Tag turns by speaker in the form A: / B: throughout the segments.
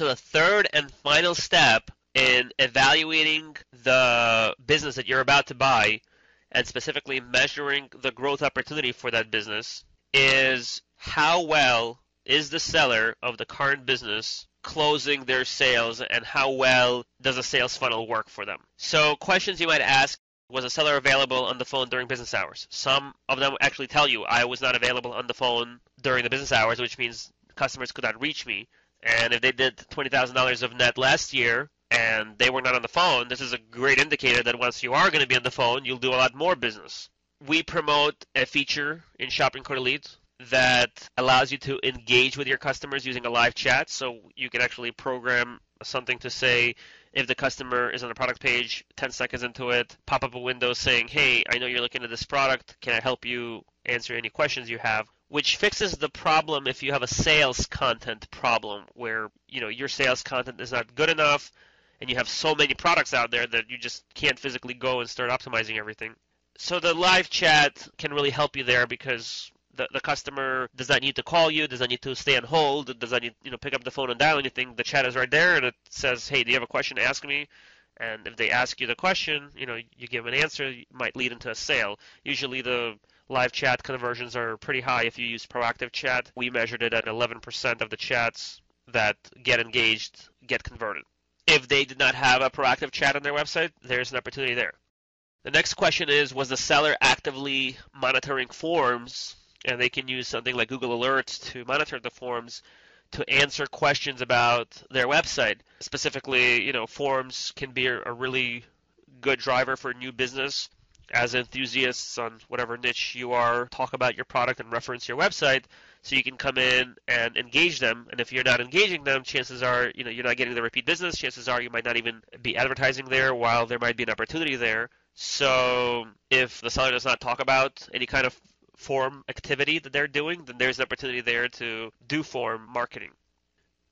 A: So the third and final step in evaluating the business that you're about to buy and specifically measuring the growth opportunity for that business is how well is the seller of the current business closing their sales and how well does a sales funnel work for them. So questions you might ask: was a seller available on the phone during business hours? Some of them actually tell you I was not available on the phone during the business hours, which means customers could not reach me. And if they did $20,000 of net last year and they were not on the phone, this is a great indicator that once you are going to be on the phone, you'll do a lot more business. We promote a feature in Shopping Cart Leads that allows you to engage with your customers using a live chat. So you can actually program something to say, if the customer is on the product page, 10 seconds into it, pop up a window saying, hey, I know you're looking at this product. Can I help you answer any questions you have? Which fixes the problem if you have a sales content problem where, your sales content is not good enough and you have so many products out there that you just can't physically go and start optimizing everything. So the live chat can really help you there because the customer does not need to call you, does not need to stay on hold, does not need pick up the phone and dial anything. The chat is right there and it says, hey, do you have a question? Ask me. And if they ask you the question, you give an answer, it might lead into a sale. Usually the live chat conversions are pretty high if you use proactive chat. We measured it at 11% of the chats that get engaged get converted. If they did not have a proactive chat on their website, there's an opportunity there. The next question is, was the seller actively monitoring forms? And they can use something like Google Alerts to monitor the forms to answer questions about their website. Specifically, forms can be a really good driver for new business. As enthusiasts on whatever niche you are, talk about your product and reference your website so you can come in and engage them. And if you're not engaging them, chances are, you're not getting the repeat business. Chances are you might not even be advertising there while there might be an opportunity there. So if the seller does not talk about any kind of form activity that they're doing, then there's an opportunity there to do form marketing.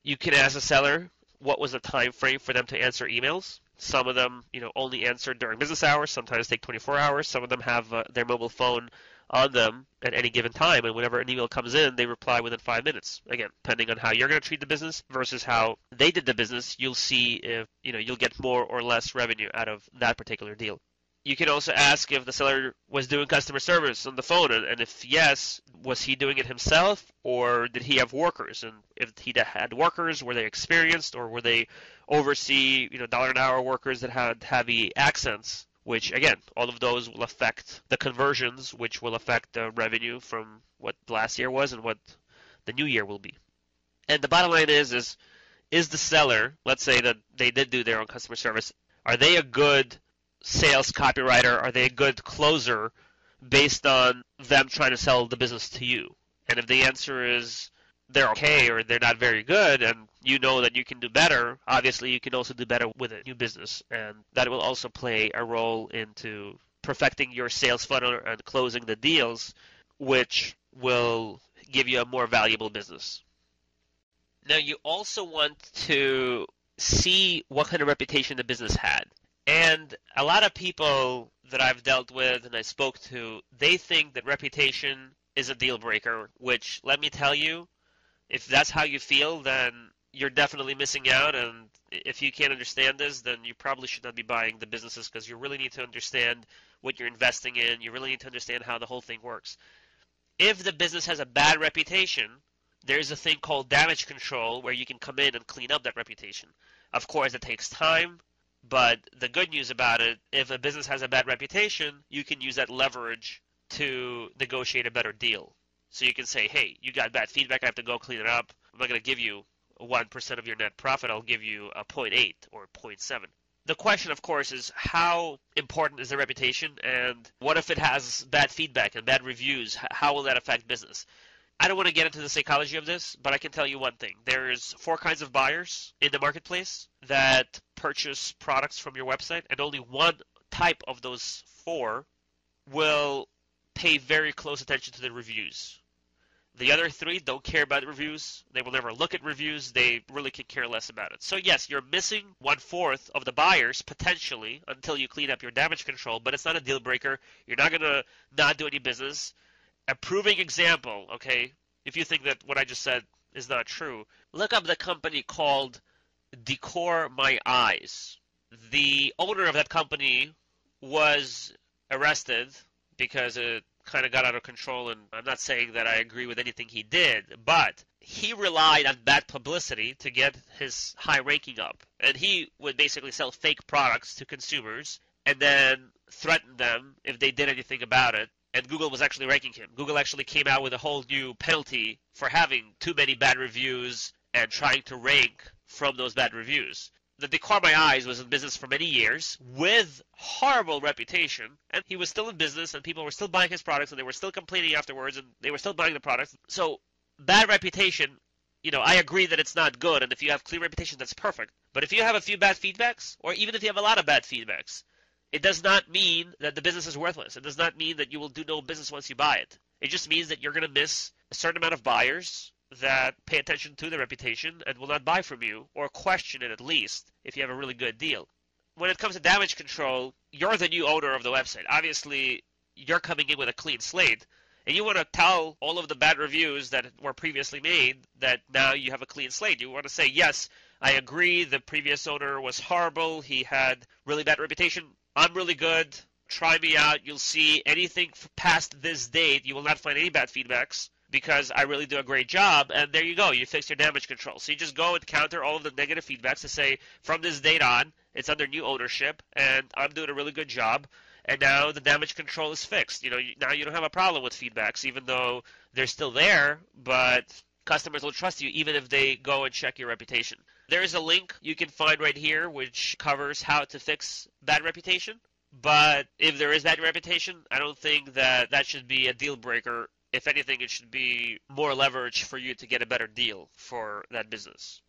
A: You can ask a seller what was the time frame for them to answer emails. Some of them, only answer during business hours. Sometimes take 24 hours. Some of them have their mobile phone on them at any given time, and whenever an email comes in, they reply within 5 minutes. Again, depending on how you're going to treat the business versus how they did the business, you'll see if you'll get more or less revenue out of that particular deal. You can also ask if the seller was doing customer service on the phone, and if yes, was he doing it himself or did he have workers? And if he had workers, were they experienced or were they oversee dollar an hour workers that had heavy accents? Which again, all of those will affect the conversions, which will affect the revenue from what last year was and what the new year will be. And the bottom line is the seller, let's say that they did do their own customer service, are they a good sales copywriter? Are they a good closer based on them trying to sell the business to you? And if the answer is they're okay or they're not very good and you know that you can do better, obviously you can also do better with a new business. And that will also play a role into perfecting your sales funnel and closing the deals, which will give you a more valuable business. Now you also want to see what kind of reputation the business had. And a lot of people that I've dealt with and I spoke to, they think that reputation is a deal breaker, which, let me tell you, if that's how you feel, then you're definitely missing out. And if you can't understand this, then you probably should not be buying the businesses because you really need to understand what you're investing in. You really need to understand how the whole thing works. If the business has a bad reputation, there's a thing called damage control where you can come in and clean up that reputation. Of course, it takes time. But the good news about it, if a business has a bad reputation, you can use that leverage to negotiate a better deal. So you can say, hey, you got bad feedback, I have to go clean it up. I'm not going to give you 1% of your net profit, I'll give you a 0.8 or 0.7. The question, of course, is how important is the reputation, and what if it has bad feedback and bad reviews? How will that affect business? I don't want to get into the psychology of this, but I can tell you one thing. There's 4 kinds of buyers in the marketplace that purchase products from your website, and only one type of those 4 will pay very close attention to the reviews. The other 3 don't care about reviews. They will never look at reviews. They really could care less about it. So yes, you're missing 1/4 of the buyers, potentially, until you clean up your damage control, but it's not a deal breaker. You're not going to not do any business. A proving example, okay, if you think that what I just said is not true, look up the company called Decor My Eyes. The owner of that company was arrested because it kind of got out of control, and I'm not saying that I agree with anything he did, but he relied on bad publicity to get his high ranking up. And he would basically sell fake products to consumers and then threaten them if they did anything about it. And Google was actually ranking him. Google actually came out with a whole new penalty for having too many bad reviews and trying to rank from those bad reviews. The Decor My Eyes was in business for many years with horrible reputation, and he was still in business, and people were still buying his products, and they were still complaining afterwards, and they were still buying the products. So bad reputation, I agree that it's not good, and if you have clean reputation, that's perfect. But if you have a few bad feedbacks, or even if you have a lot of bad feedbacks, it does not mean that the business is worthless. It does not mean that you will do no business once you buy it. It just means that you're going to miss a certain amount of buyers that pay attention to the reputation and will not buy from you, or question it at least, if you have a really good deal. When it comes to damage control, you're the new owner of the website. Obviously, you're coming in with a clean slate, and you want to tell all of the bad reviews that were previously made that now you have a clean slate. You want to say, yes, I agree, the previous owner was horrible, he had really bad reputation, I'm really good, try me out, you'll see anything past this date, you will not find any bad feedbacks, because I really do a great job, and there you go, you fix your damage control. So you just go and counter all of the negative feedbacks to say, from this date on, it's under new ownership, and I'm doing a really good job, and now the damage control is fixed. Now you don't have a problem with feedbacks, even though they're still there, but customers will trust you even if they go and check your reputation. There is a link you can find right here which covers how to fix bad reputation, but if there is bad reputation, I don't think that should be a deal breaker. If anything, it should be more leverage for you to get a better deal for that business.